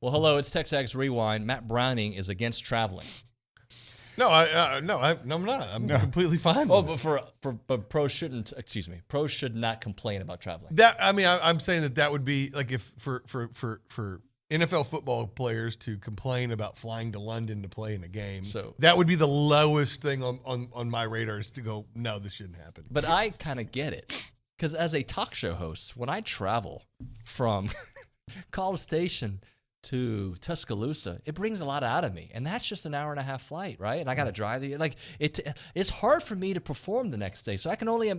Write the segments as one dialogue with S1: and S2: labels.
S1: Well, hello, it's TexAgs Rewind. Matt Browning is against traveling.
S2: No, I'm not. I'm completely fine.
S1: Oh,
S2: with
S1: but pros shouldn't. Excuse me. Pros should not complain about traveling.
S2: I'm saying that would be like if for NFL football players to complain about flying to London to play in a game.
S1: So
S2: that would be the lowest thing on my radar is to go, no, this shouldn't happen.
S1: But I kind of get it because as a talk show host, when I travel from College Station to Tuscaloosa, it brings a lot out of me, and that's just an hour and a half flight, right? And I got to drive it's hard for me to perform the next day, so I can only.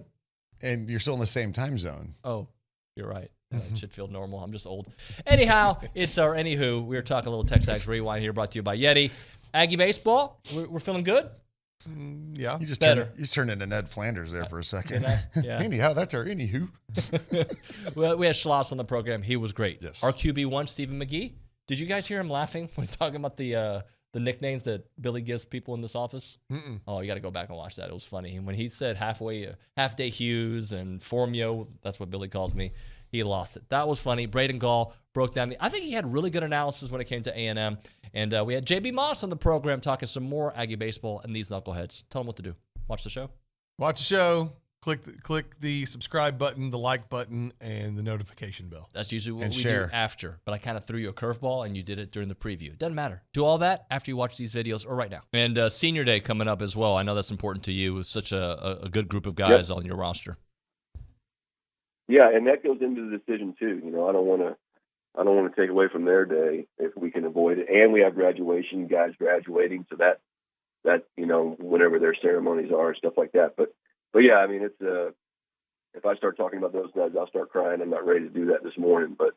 S3: And you're still in the same time zone.
S1: Oh, you're right. It should feel normal. I'm just old. Anyhow, it's our anywho. We were talking a little TexAgs Rewind here, brought to you by Yeti. Aggie baseball. We're feeling good.
S2: Yeah,
S3: You just
S1: Better.
S3: turned into Ned Flanders there for a second.
S1: Yeah.
S3: Anyhow, that's our anywho.
S1: Well, we had Schloss on the program. He was great.
S3: Yes.
S1: Our QB1, Stephen McGee. Did you guys hear him laughing when talking about the nicknames that Billy gives people in this office?
S2: Mm-mm.
S1: Oh, you got to go back and watch that. It was funny. And when he said half-day Hughes and Formio, that's what Billy calls me, he lost it. That was funny. Braden Gall broke down I think he had really good analysis when it came to A&M. And we had JB Moss on the program talking some more Aggie baseball and these knuckleheads. Tell them what to do. Watch the show.
S2: Watch the show. Click the subscribe button, the like button, and the notification bell.
S1: That's usually what
S3: And
S1: we
S3: share.
S1: do after. But I kind of threw you a curveball, and you did it during the preview. Doesn't matter. Do all that after you watch these videos or right now. And Senior Day coming up as well. I know that's important to you with such a good group of guys on your roster.
S4: Yeah, and that goes into the decision too. You know, I don't want to take away from their day if we can avoid it. And we have graduation, guys graduating, so that whenever their ceremonies are and stuff like that. But yeah, I mean, it's if I start talking about those guys, I'll start crying. I'm not ready to do that this morning. But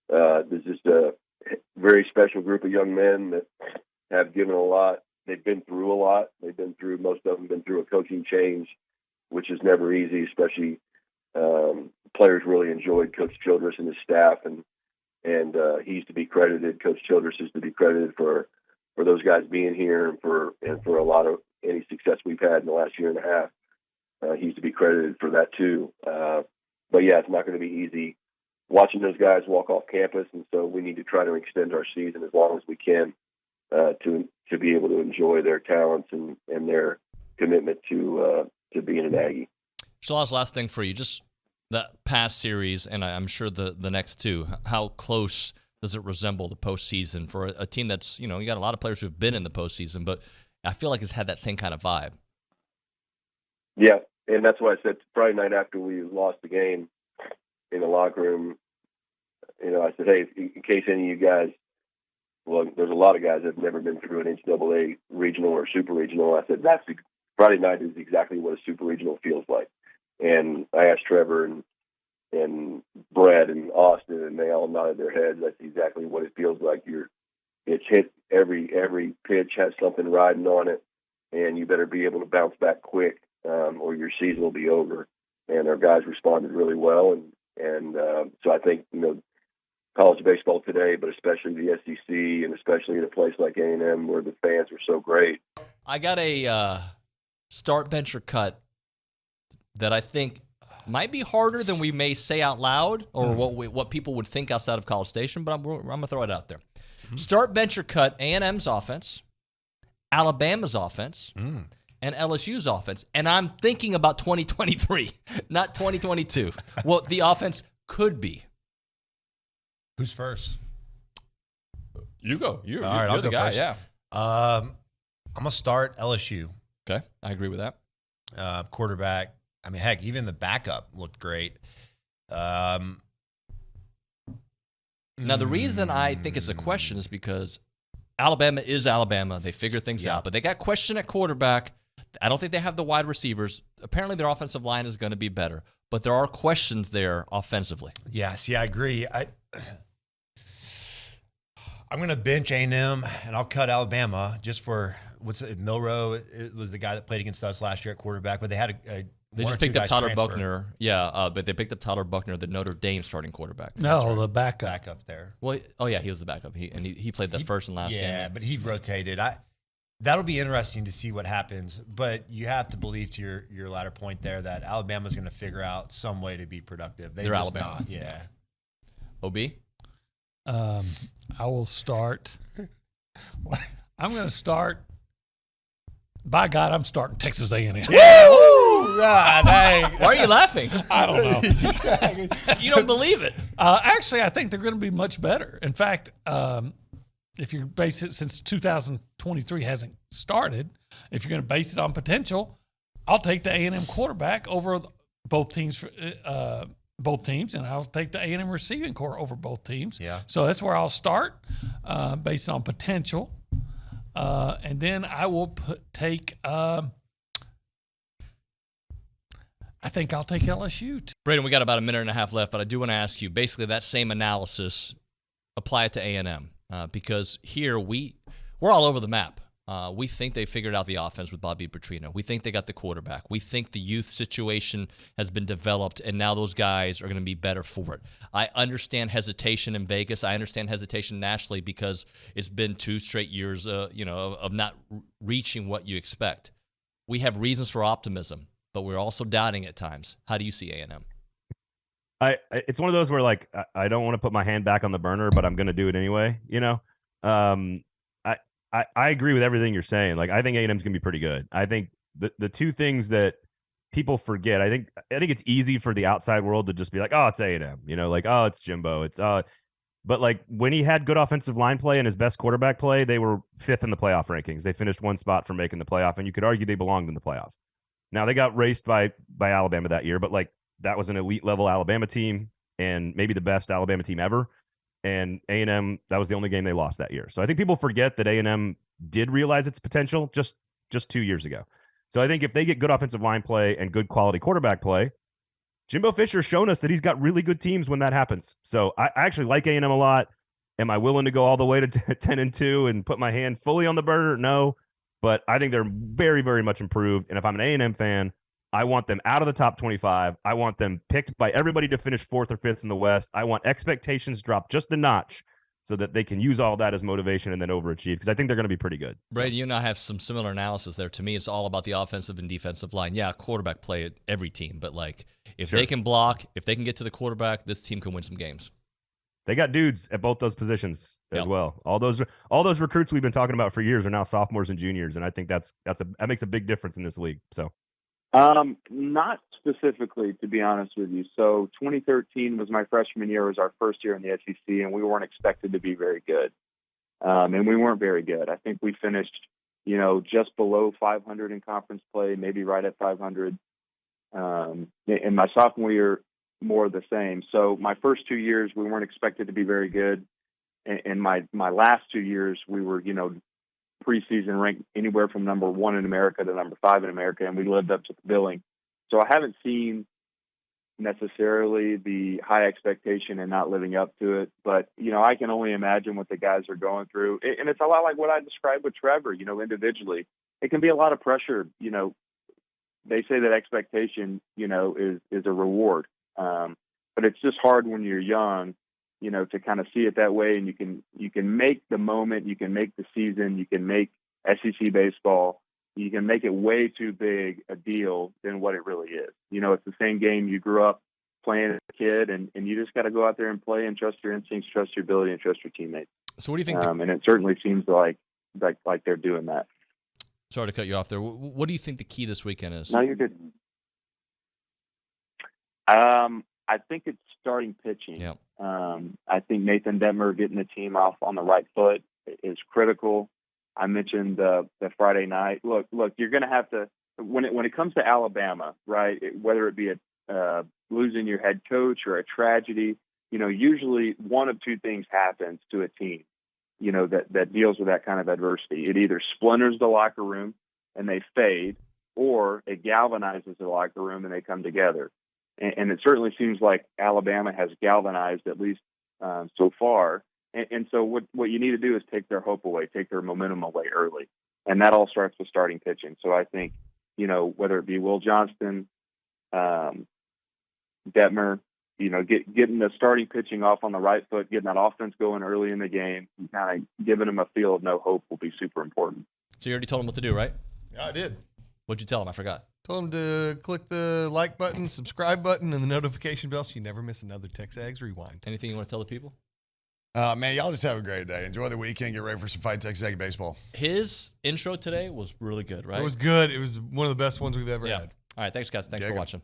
S4: there's just a very special group of young men that have given a lot. They've been through a lot. Most of them been through a coaching change, which is never easy, especially players really enjoyed Coach Childress and his staff, and he's to be credited. Coach Childress is to be credited for those guys being here and for a lot of any success we've had in the last year and a half. He's to be credited for that too. But yeah, it's not going to be easy watching those guys walk off campus, and so we need to try to extend our season as long as we can to be able to enjoy their talents and their commitment to being an Aggie.
S1: Schloss, last thing for you, just that past series, and I'm sure the next two, how close does it resemble the postseason for a team that's, you got a lot of players who've been in the postseason, but I feel like it's had that same kind of vibe.
S4: Yeah, and that's why I said Friday night after we lost the game in the locker room, I said, hey, in case any of you guys, well, there's a lot of guys that have never been through an NCAA regional or super regional. I said, Friday night is exactly what a super regional feels like. And I asked Trevor and Brad and Austin, and they all nodded their heads. That's exactly what it feels like. It's hit every pitch has something riding on it, and you better be able to bounce back quick, or your season will be over. And our guys responded really well, and so I think college baseball today, but especially the SEC, and especially in a place like A&M where the fans are so great.
S1: I got a start, bench, or cut that I think might be harder than we may say out loud or what people would think outside of College Station, but I'm going to throw it out there. Mm-hmm. Start, bench, or cut A&M's offense, Alabama's offense, and LSU's offense. And I'm thinking about 2023, not 2022. What the offense could be.
S5: Who's first?
S1: You go.
S5: All right, I'll
S1: the
S5: go
S1: guy,
S5: first.
S1: yeah.
S5: I'm going to start LSU.
S1: Okay, I agree with that.
S5: Quarterback. I mean, heck, even the backup looked great. Now,
S1: the reason I think it's a question is because Alabama is Alabama. They figure things out, but they got question at quarterback. I don't think they have the wide receivers. Apparently, their offensive line is going to be better, but there are questions there offensively.
S5: Yes, I agree. I'm going to bench A&M, and I'll cut Alabama just for Milroe was the guy that played against us last year at quarterback, but they had
S1: They just picked up Tyler Buckner. Yeah, but they picked up Tyler Buckner, the Notre Dame starting quarterback.
S6: No, the backup.
S5: Backup there.
S1: Well, he was the backup. He played the first and last game.
S5: Yeah, but he rotated. That'll be interesting to see what happens, but you have to believe to your latter point there that Alabama's going to figure out some way to be productive.
S1: They're Alabama.
S5: Yeah.
S1: OB?
S6: I will start. I'm going to start. By God, I'm starting Texas A&M.
S5: Yeah. Woo! God, dang.
S1: Why are you laughing?
S6: I don't know.
S1: You don't believe it.
S6: Actually, I think they're going to be much better. In fact, if you base it, since 2023 hasn't started, if you're going to base it on potential, I'll take the A&M quarterback over both teams. Both teams, and I'll take the A&M receiving core over both teams.
S5: Yeah.
S6: So that's where I'll start, based on potential, and then I will take. I think I'll take LSU.
S1: Braden, we got about a minute and a half left, but I do want to ask you, basically that same analysis, apply it to A&M, because here we're all over the map. We think they figured out the offense with Bobby Petrino. We think they got the quarterback. We think the youth situation has been developed, and now those guys are going to be better for it. I understand hesitation in Vegas. I understand hesitation nationally because it's been 2 straight years, of not reaching what you expect. We have reasons for optimism, but we're also doubting at times. How do you see A&M?
S7: It's one of those where, like, I don't want to put my hand back on the burner, but I'm going to do it anyway, I agree with everything you're saying. Like, I think A&M's going to be pretty good. I think the two things that people forget, I think it's easy for the outside world to just be like, oh, it's A&M, like, oh, it's Jimbo. But like when he had good offensive line play and his best quarterback play, they were 5th in the playoff rankings. They finished 1 spot from making the playoff, and you could argue they belonged in the playoff. Now they got raced by Alabama that year, but like that was an elite level Alabama team and maybe the best Alabama team ever. And A&M, that was the only game they lost that year. So I think people forget that A&M did realize its potential just 2 years ago. So I think if they get good offensive line play and good quality quarterback play, Jimbo Fisher's shown us that he's got really good teams when that happens. So I actually like A&M a lot. Am I willing to go all the way to 10-2 and put my hand fully on the burner? No, but I think they're very, very much improved. And if I'm an A&M fan, I want them out of the top 25. I want them picked by everybody to finish 4th or 5th in the West. I want expectations dropped just a notch so that they can use all that as motivation and then overachieve, because I think they're going to be pretty good.
S1: Brady, you and I have some similar analysis there. To me, it's all about the offensive and defensive line. Yeah, quarterback play at every team, but like if they can block, if they can get to the quarterback, this team can win some games.
S7: They got dudes at both those positions as well. All those recruits we've been talking about for years are now sophomores and juniors, and I think that makes a big difference in this league. So.
S8: Not specifically, to be honest with you. So 2013 was my freshman year. It was our first year in the SEC, and we weren't expected to be very good. And we weren't very good. I think we finished, just below 500 in conference play, maybe right at 500. In my sophomore year, more of the same. So my first 2 years, we weren't expected to be very good. In my last 2 years, we were, preseason ranked anywhere from number 1 in America to number 5 in America, and we lived up to the billing. So I haven't seen necessarily the high expectation and not living up to it, but I can only imagine what the guys are going through, and it's a lot like what I described with Trevor. Individually, it can be a lot of pressure. They say that expectation, is a reward, but it's just hard when you're young. To kind of see it that way, and you can make the moment, you can make the season, you can make SEC baseball, you can make it way too big a deal than what it really is. It's the same game you grew up playing as a kid, and you just got to go out there and play and trust your instincts, trust your ability, and trust your teammates.
S1: So what do you think?
S8: And it certainly seems like they're doing that.
S1: Sorry to cut you off there. What do you think the key this weekend is?
S8: No, you're good. I think it's starting pitching.
S1: Yeah.
S8: I think Nathan Detmer getting the team off on the right foot is critical. I mentioned the Friday night. Look, you're going to have to, when it comes to Alabama, right, whether it be losing your head coach or a tragedy, usually one of two things happens to a team, that deals with that kind of adversity. It either splinters the locker room and they fade, or it galvanizes the locker room and they come together. And it certainly seems like Alabama has galvanized, at least so far. And so what you need to do is take their hope away, take their momentum away early. And that all starts with starting pitching. So I think, whether it be Will Johnston, Detmer, getting the starting pitching off on the right foot, getting that offense going early in the game, kind of giving them a feel of no hope will be super important.
S1: So you already told them what to do, right?
S2: Yeah, I did.
S1: What'd you tell them? I forgot.
S2: Told them to click the like button, subscribe button, and the notification bell so you never miss another TexAgs Rewind.
S1: Anything you want to tell the people?
S3: Man, y'all just have a great day. Enjoy the weekend. Get ready for some Fight TexAgs baseball.
S1: His intro today was really good, right?
S2: It was good. It was one of the best ones we've ever
S1: Yeah.
S2: had.
S1: All right. Thanks, guys. Thanks for
S3: Jacob.
S1: watching.